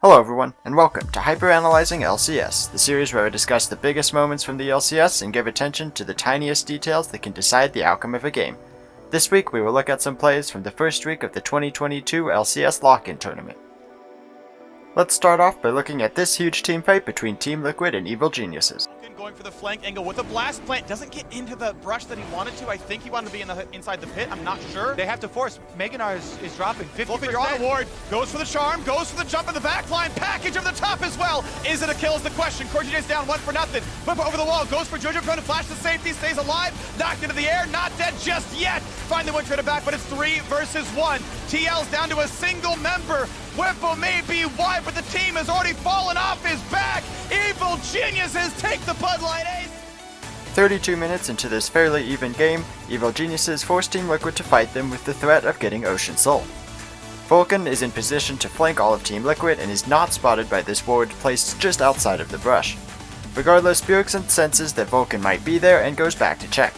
Hello everyone, and welcome to Hyperanalyzing LCS, the series where I discuss the biggest moments from the LCS and give attention to the tiniest details that can decide the outcome of a game. This week we will look at some plays from the first week of the 2022 LCS Lock In Tournament. Let's start off by looking at this huge team fight between Team Liquid and Evil Geniuses. Going for the flank angle with a blast plant, doesn't get into the brush that he wanted to. I think he wanted to be inside the pit, I'm not sure. They have to force. Meganar is dropping 50%. You're on the ward, goes for the charm, goes for the jump in the back line, package over the top as well. Is it a kill is the question. CoreJJ's down 1-0. Flip over the wall, goes for Jojopyun to flash to safety, stays alive, knocked into the air, not dead just yet. Finally went it back, but it's 3 versus 1. TL's down to a single member. Whipple may be wide, but the team has already fallen off his back. Evil Geniuses take the Bud Light Ace. 32 minutes into this fairly even game, Evil Geniuses force Team Liquid to fight them with the threat of getting Ocean Soul. Vulcan is in position to flank all of Team Liquid and is not spotted by this ward placed just outside of the brush. Regardless, Bjergsen senses that Vulcan might be there and goes back to check.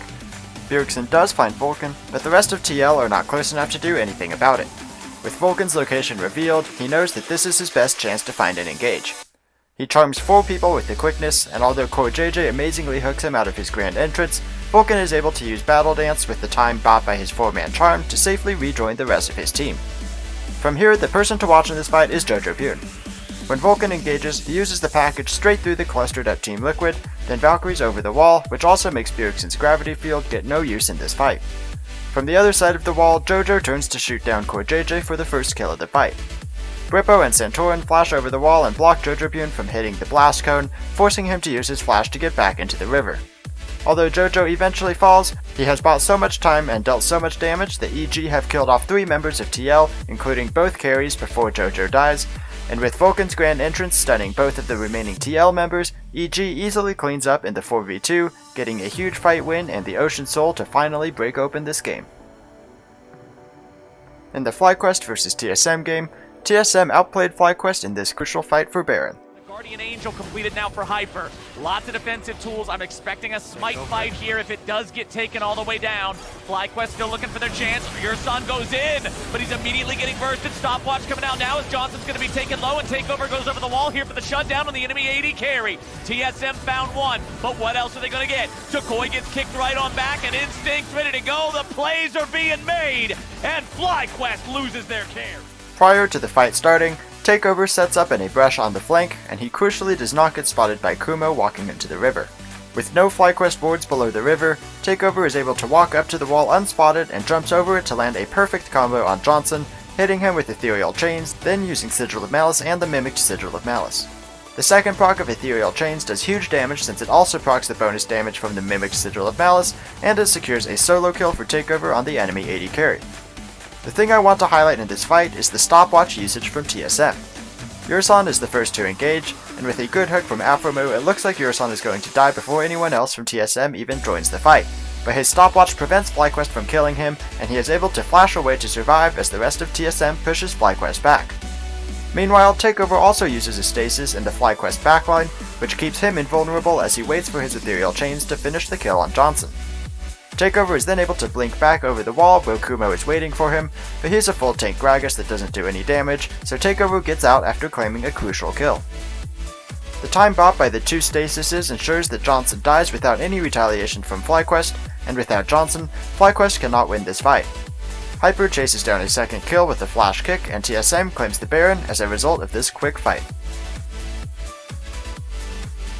Bjergsen does find Vulcan, but the rest of TL are not close enough to do anything about it. With Vulcan's location revealed, he knows that this is his best chance to find and engage. He charms 4 people with the quickness, and although CoreJJ amazingly hooks him out of his grand entrance, Vulcan is able to use Battle Dance with the time bought by his 4-man charm to safely rejoin the rest of his team. From here, the person to watch in this fight is Jojopyun. When Vulcan engages, he uses the package straight through the clustered up Team Liquid, then Valkyries over the wall, which also makes Bjergsen's gravity field get no use in this fight. From the other side of the wall, Jojo turns to shoot down CoreJJ for the first kill of the fight. Brippo and Santorin flash over the wall and block Jojopyun from hitting the blast cone, forcing him to use his flash to get back into the river. Although Jojo eventually falls, he has bought so much time and dealt so much damage that EG have killed off 3 members of TL, including both carries before Jojo dies, and with Vulcan's grand entrance stunning both of the remaining TL members, EG easily cleans up in the 4v2, getting a huge fight win and the Ocean Soul to finally break open this game. In the FlyQuest vs TSM game, TSM outplayed FlyQuest in this crucial fight for Baron. Guardian Angel completed now for Hyper. Lots of defensive tools. I'm expecting a smite fight here if it does get taken all the way down. FlyQuest still looking for their chance. Urson goes in, but he's immediately getting bursted. Stopwatch coming out now as Johnson's going to be taken low, and Takeover goes over the wall here for the shutdown on the enemy AD carry. TSM found one, but what else are they going to get? Tukoi gets kicked right on back, and Instinct's ready to go. The plays are being made, and FlyQuest loses their care. Prior to the fight starting, Takeover sets up in a brush on the flank, and he crucially does not get spotted by Kumo walking into the river. With no FlyQuest wards below the river, Takeover is able to walk up to the wall unspotted and jumps over it to land a perfect combo on Johnson, hitting him with Ethereal Chains, then using Sigil of Malice and the mimicked Sigil of Malice. The second proc of Ethereal Chains does huge damage since it also procs the bonus damage from the mimicked Sigil of Malice, and it secures a solo kill for Takeover on the enemy AD carry. The thing I want to highlight in this fight is the stopwatch usage from TSM. Urson is the first to engage, and with a good hook from Afromu, it looks like Urson is going to die before anyone else from TSM even joins the fight. But his stopwatch prevents FlyQuest from killing him, and he is able to flash away to survive as the rest of TSM pushes FlyQuest back. Meanwhile, Takeover also uses a stasis in the FlyQuest backline, which keeps him invulnerable as he waits for his Ethereal Chains to finish the kill on Johnson. Takeover is then able to blink back over the wall where Kumo is waiting for him, but he's a full tank Gragas that doesn't do any damage, so Takeover gets out after claiming a crucial kill. The time bought by the 2 stasises ensures that Johnson dies without any retaliation from FlyQuest, and without Johnson, FlyQuest cannot win this fight. Hyper chases down a second kill with a flash kick, and TSM claims the Baron as a result of this quick fight.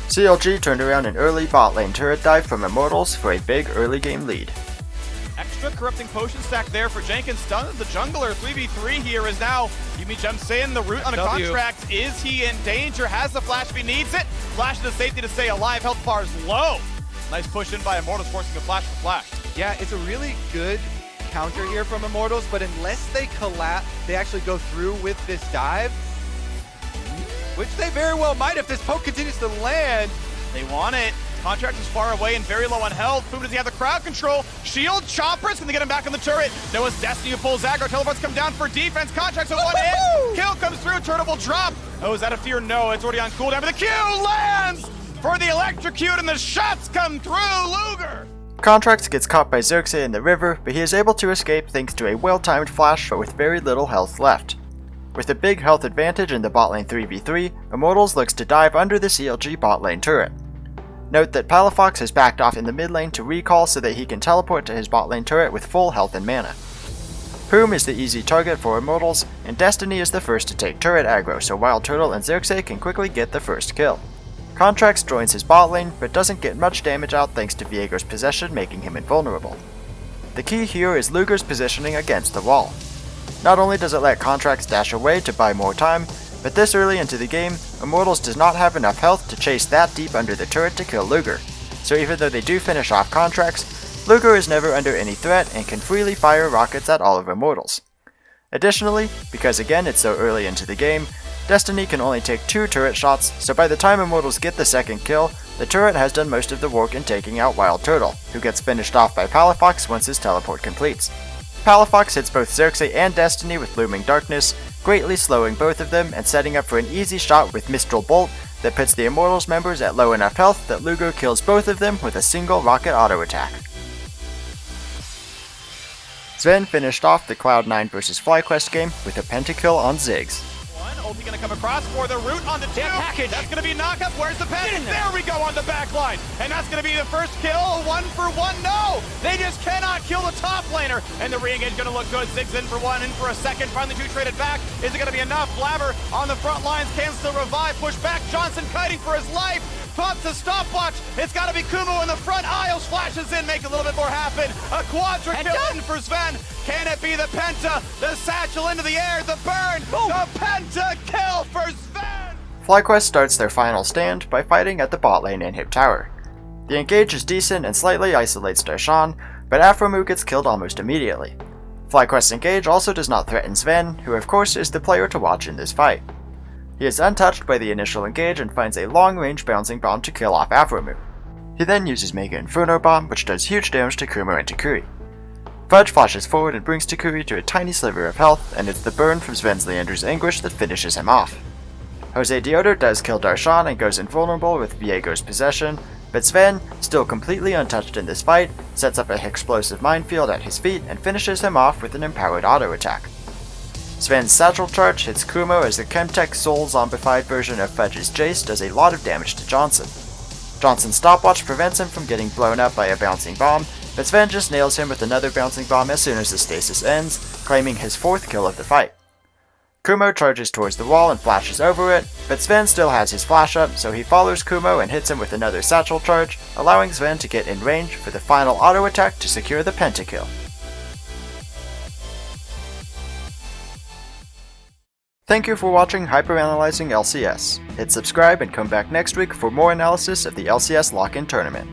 CLG turned around an early bot lane turret dive from Immortals for a big early game lead. Extra corrupting potion stack there for Jenkins. Stuns the jungler. 3v3 here is now Yumi jumps in. The root on a contract. Is he in danger? Has the flash if he needs it? Flash to the safety to stay alive. Health bar is low. Nice push in by Immortals, forcing a flash for flash. Yeah, it's a really good counter here from Immortals, but unless they collapse, they actually go through with this dive, which they very well might if this poke continues to land. They want it. Contract is far away and very low on health. Boom, does he have the crowd control? Shield, Chopper's gonna get him back on the turret. Noah's Destiny who pulls aggro. Teleports come down for defense. Contract's a one hit. Kill comes through, turret will drop. Oh, is that a fear? No, it's already on cooldown, but the Q lands for the electrocute and the shots come through. Luger. Contracts gets caught by Xerxes in the river, but he is able to escape thanks to a well-timed flash but with very little health left. With a big health advantage in the bot lane 3v3, Immortals looks to dive under the CLG bot lane turret. Note that Palafox has backed off in the mid lane to recall so that he can teleport to his bot lane turret with full health and mana. Poom is the easy target for Immortals, and Destiny is the first to take turret aggro so Wild Turtle and Xerxes can quickly get the first kill. Contrax joins his bot lane, but doesn't get much damage out thanks to Viego's possession making him invulnerable. The key here is Luger's positioning against the wall. Not only does it let Contrax dash away to buy more time, but this early into the game, Immortals does not have enough health to chase that deep under the turret to kill Luger, so even though they do finish off Contrax, Luger is never under any threat and can freely fire rockets at all of Immortals. Additionally, because again it's so early into the game, Destiny can only take 2 turret shots, so by the time Immortals get the second kill, the turret has done most of the work in taking out Wild Turtle, who gets finished off by Palafox once his teleport completes. Palafox hits both Xerxes and Destiny with Looming Darkness, greatly slowing both of them and setting up for an easy shot with Mistral Bolt that puts the Immortals members at low enough health that Luger kills both of them with a single rocket auto attack. Zven finished off the Cloud9 vs FlyQuest game with a Pentakill on Ziggs. Ulti gonna come across for the root on the 2. That's gonna be knock up. Where's the pass? There we go on the back line. And that's gonna be the first kill. 1 for 1. No! They just cannot kill the top laner. And the re-engage gonna look good. Ziggs in for 1, in for a second. Finally 2 traded back. Is it gonna be enough? Blabber on the front lines can still revive. Push back. Johnson kiting for his life. Pops a stopwatch. It's got to be Kumo in the front. Isles flashes in, make a little bit more happen. A quadra kill in for Zven. Can it be the Penta? The satchel into the air. The burn. The Penta kill for Zven. FlyQuest starts their final stand by fighting at the bot lane inhib tower. The engage is decent and slightly isolates Darshan, but Aphromoo gets killed almost immediately. FlyQuest's engage also does not threaten Zven, who of course is the player to watch in this fight. He is untouched by the initial engage and finds a long-range bouncing bomb to kill off Aphromoo. He then uses Mega Inferno Bomb, which does huge damage to Kumo and Takuri. Fudge flashes forward and brings Takuri to a tiny sliver of health, and it's the burn from Sven's Leander's Anguish that finishes him off. Jose Deodo does kill Darshan and goes invulnerable with Viego's possession, but Zven, still completely untouched in this fight, sets up an explosive minefield at his feet and finishes him off with an empowered auto attack. Sven's Satchel Charge hits Kumo as the Chemtech Soul zombified version of Fudge's Jace does a lot of damage to Johnson. Johnson's stopwatch prevents him from getting blown up by a bouncing bomb, but Zven just nails him with another bouncing bomb as soon as the stasis ends, claiming his 4th kill of the fight. Kumo charges towards the wall and flashes over it, but Zven still has his flash up, so he follows Kumo and hits him with another Satchel Charge, allowing Zven to get in range for the final auto attack to secure the Pentakill. Thank you for watching Hyperanalyzing LCS. Hit subscribe and come back next week for more analysis of the LCS Lock In Tournament.